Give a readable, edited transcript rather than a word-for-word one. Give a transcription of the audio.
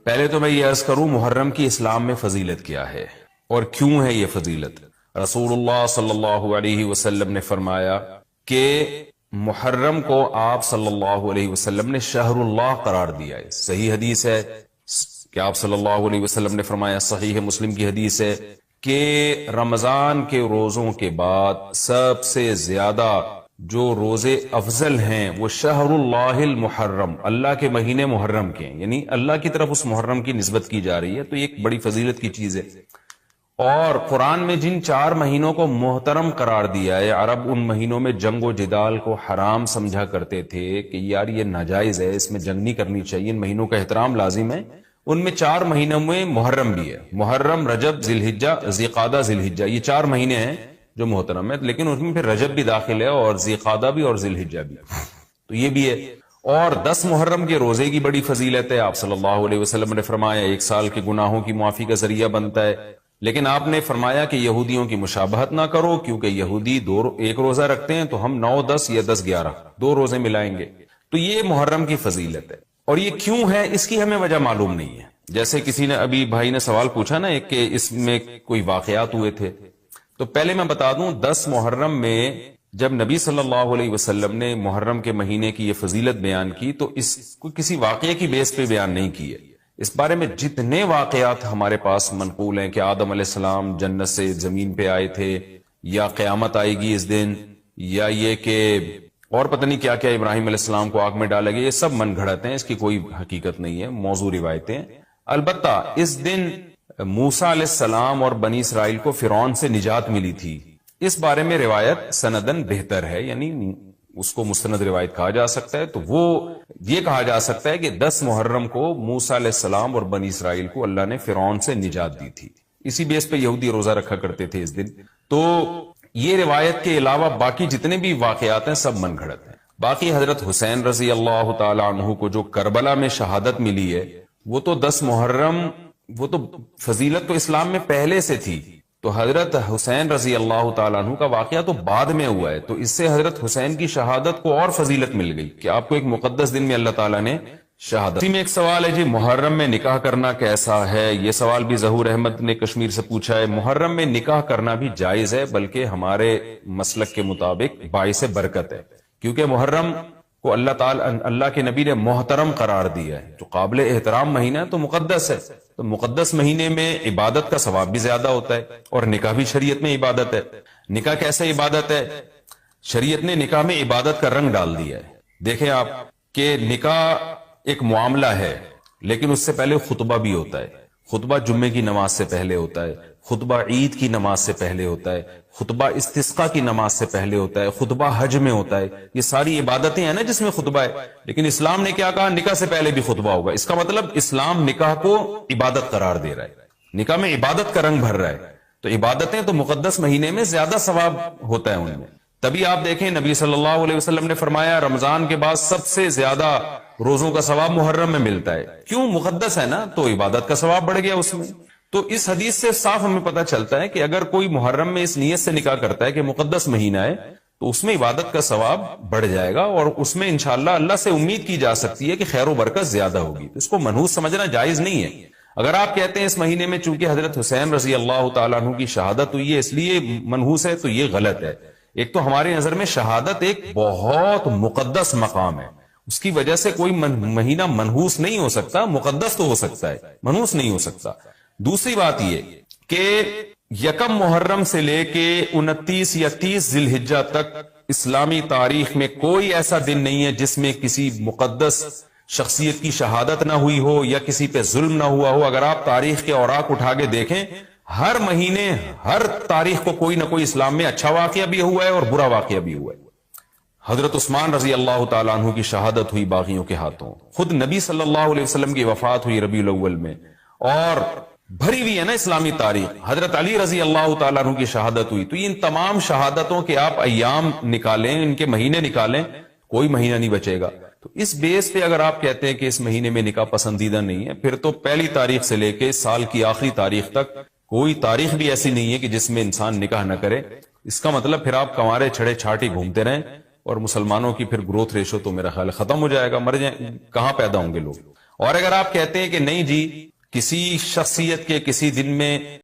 پہلے تو میں یہ عرض کروں محرم کی اسلام میں فضیلت کیا ہے اور کیوں ہے یہ فضیلت۔ رسول اللہ صلی اللہ علیہ وسلم نے فرمایا کہ محرم کو آپ صلی اللہ علیہ وسلم نے شہر اللہ قرار دیا ہے۔ صحیح حدیث ہے کہ آپ صلی اللہ علیہ وسلم نے فرمایا، صحیح مسلم کی حدیث ہے کہ رمضان کے روزوں کے بعد سب سے زیادہ جو روزے افضل ہیں وہ شہر اللہ المحرم، اللہ کے مہینے محرم کے ہیں، یعنی اللہ کی طرف اس محرم کی نسبت کی جا رہی ہے، تو یہ ایک بڑی فضیلت کی چیز ہے۔ اور قرآن میں جن 4 مہینوں کو محترم قرار دیا ہے، عرب ان مہینوں میں جنگ و جدال کو حرام سمجھا کرتے تھے کہ یار یہ ناجائز ہے، اس میں جنگ نہیں کرنی چاہیے، ان مہینوں کا احترام لازم ہے۔ ان میں 4 مہینوں میں محرم بھی ہے، محرم، رجب، ذی الحجہ، ذی قعدہ، ذی الحجہ، یہ 4 مہینے ہیں جو محترم ہے، لیکن اس میں پھر رجب بھی داخل ہے اور ذی قعدہ بھی اور ذی الحجہ بھی، تو یہ بھی ہے۔ اور 10 محرم کے روزے کی بڑی فضیلت ہے، آپ صلی اللہ علیہ وسلم نے فرمایا 1 سال کے گناہوں کی معافی کا ذریعہ بنتا ہے، لیکن آپ نے فرمایا کہ یہودیوں کی مشابہت نہ کرو، کیونکہ یہودی 1 روزہ رکھتے ہیں تو ہم 9 10 یا 10 11 2 روزے ملائیں گے، تو یہ محرم کی فضیلت ہے۔ اور یہ کیوں ہے اس کی ہمیں وجہ معلوم نہیں ہے۔ جیسے کسی نے ابھی بھائی نے سوال پوچھا نا ایک کہ اس میں کوئی واقعات ہوئے تھے، تو پہلے میں بتا دوں 10 محرم میں جب نبی صلی اللہ علیہ وسلم نے محرم کے مہینے کی یہ فضیلت بیان کی تو اس کو کسی واقعے کی بیس پہ بیان نہیں کی ہے۔ اس بارے میں جتنے واقعات ہمارے پاس منقول ہیں کہ آدم علیہ السلام جنت سے زمین پہ آئے تھے، یا قیامت آئے گی اس دن، یا یہ کہ اور پتہ نہیں کیا کیا، ابراہیم علیہ السلام کو آگ میں ڈالا گیا، یہ سب من گھڑت ہیں، اس کی کوئی حقیقت نہیں ہے، موضوع روایتیں۔ البتہ اس دن موسیٰ علیہ السلام اور بنی اسرائیل کو فرعون سے نجات ملی تھی، اس بارے میں روایت سندن بہتر ہے، یعنی اس کو مستند روایت کہا جا سکتا ہے۔ تو وہ یہ کہا جا سکتا ہے کہ 10 محرم کو موسیٰ علیہ السلام اور بنی اسرائیل کو اللہ نے فرعون سے نجات دی تھی، اسی بیس پہ یہودی روزہ رکھا کرتے تھے اس دن۔ تو یہ روایت کے علاوہ باقی جتنے بھی واقعات ہیں سب من گھڑت ہیں۔ باقی حضرت حسین رضی اللہ تعالی عنہ کو جو کربلا میں شہادت ملی ہے، وہ تو 10 محرم، وہ تو فضیلت تو اسلام میں پہلے سے تھی، تو حضرت حسین رضی اللہ تعالیٰ عنہ کا واقعہ تو بعد میں ہوا ہے، تو اس سے حضرت حسین کی شہادت کو اور فضیلت مل گئی کہ آپ کو ایک مقدس دن میں اللہ تعالیٰ نے شہادت۔ اسی میں ایک سوال ہے جی، محرم میں نکاح کرنا کیسا ہے؟ یہ سوال بھی ظہور احمد نے کشمیر سے پوچھا ہے۔ محرم میں نکاح کرنا بھی جائز ہے، بلکہ ہمارے مسلک کے مطابق باعث برکت ہے، کیونکہ محرم کو اللہ کے نبی نے محترم قرار دیا ہے، جو قابل احترام مہینہ ہے تو مقدس ہے، تو مقدس مہینے میں عبادت کا ثواب بھی زیادہ ہوتا ہے، اور نکاح بھی شریعت میں عبادت ہے۔ نکاح کیسے عبادت ہے؟ شریعت نے نکاح میں عبادت کا رنگ ڈال دیا ہے۔ دیکھیں آپ کہ نکاح ایک معاملہ ہے، لیکن اس سے پہلے خطبہ بھی ہوتا ہے، خطبہ جمعے کی نماز سے پہلے ہوتا ہے، خطبہ عید کی نماز سے پہلے ہوتا ہے، خطبہ استسقاء کی نماز سے پہلے ہوتا ہے، خطبہ حج میں ہوتا ہے، یہ ساری عبادتیں ہیں نا جس میں خطبہ ہے۔ لیکن اسلام نے کیا کہا؟ نکاح سے پہلے بھی خطبہ ہوگا۔ اس کا مطلب اسلام نکاح کو عبادت قرار دے رہا ہے، نکاح میں عبادت کا رنگ بھر رہا ہے، تو عبادتیں تو مقدس مہینے میں زیادہ ثواب ہوتا ہے ان میں۔ تبھی آپ دیکھیں نبی صلی اللہ علیہ وسلم نے فرمایا رمضان کے بعد سب سے زیادہ روزوں کا ثواب محرم میں ملتا ہے، کیوں؟ مقدس ہے نا، تو عبادت کا ثواب بڑھ گیا اس میں۔ تو اس حدیث سے صاف ہمیں پتہ چلتا ہے کہ اگر کوئی محرم میں اس نیت سے نکاح کرتا ہے کہ مقدس مہینہ ہے تو اس میں عبادت کا ثواب بڑھ جائے گا، اور اس میں انشاءاللہ اللہ سے امید کی جا سکتی ہے کہ خیر و برکت زیادہ ہوگی۔ تو اس کو منحوس سمجھنا جائز نہیں ہے۔ اگر آپ کہتے ہیں اس مہینے میں چونکہ حضرت حسین رضی اللہ تعالیٰ عنہ کی شہادت ہوئی ہے اس لیے منحوس ہے، تو یہ غلط ہے۔ ایک تو ہماری نظر میں شہادت ایک بہت مقدس مقام ہے، اس کی وجہ سے کوئی مہینہ منحوس نہیں ہو سکتا، مقدس تو ہو سکتا ہے، منحوس نہیں ہو سکتا۔ دوسری بات یہ کہ 1 محرم سے لے کے 29 یا 30 ذی الحجہ تک اسلامی تاریخ میں کوئی ایسا دن نہیں ہے جس میں کسی مقدس شخصیت کی شہادت نہ ہوئی ہو یا کسی پہ ظلم نہ ہوا ہو۔ اگر آپ تاریخ کے اوراق اٹھا کے دیکھیں، ہر مہینے ہر تاریخ کو کوئی نہ کوئی اسلام میں اچھا واقعہ بھی ہوا ہے اور برا واقعہ بھی ہوا ہے۔ حضرت عثمان رضی اللہ تعالیٰ عنہ کی شہادت ہوئی باغیوں کے ہاتھوں، خود نبی صلی اللہ علیہ وسلم کی وفات ہوئی ربیع الاول میں، اور بھری ہوئی ہے نا اسلامی تاریخ۔ حضرت علی رضی اللہ تعالیٰ عنہ کی شہادت ہوئی۔ تو ان تمام شہادتوں کے آپ ایام نکالیں، ان کے مہینے نکالیں، کوئی مہینہ نہیں بچے گا۔ تو اس بیس پہ اگر آپ کہتے ہیں کہ اس مہینے میں نکاح پسندیدہ نہیں ہے، پھر تو پہلی تاریخ سے لے کے سال کی آخری تاریخ تک کوئی تاریخ بھی ایسی نہیں ہے کہ جس میں انسان نکاح نہ کرے۔ اس کا مطلب پھر آپ کنوارے چھڑے چھاٹی گھومتے رہیں، اور مسلمانوں کی پھر گروتھ ریشو تو میرا خیال ختم ہو جائے گا، مر جائیں، کہاں پیدا ہوں گے لوگ۔ اور اگر آپ کہتے ہیں کہ نہیں جی کسی شخصیت کے کسی دن میں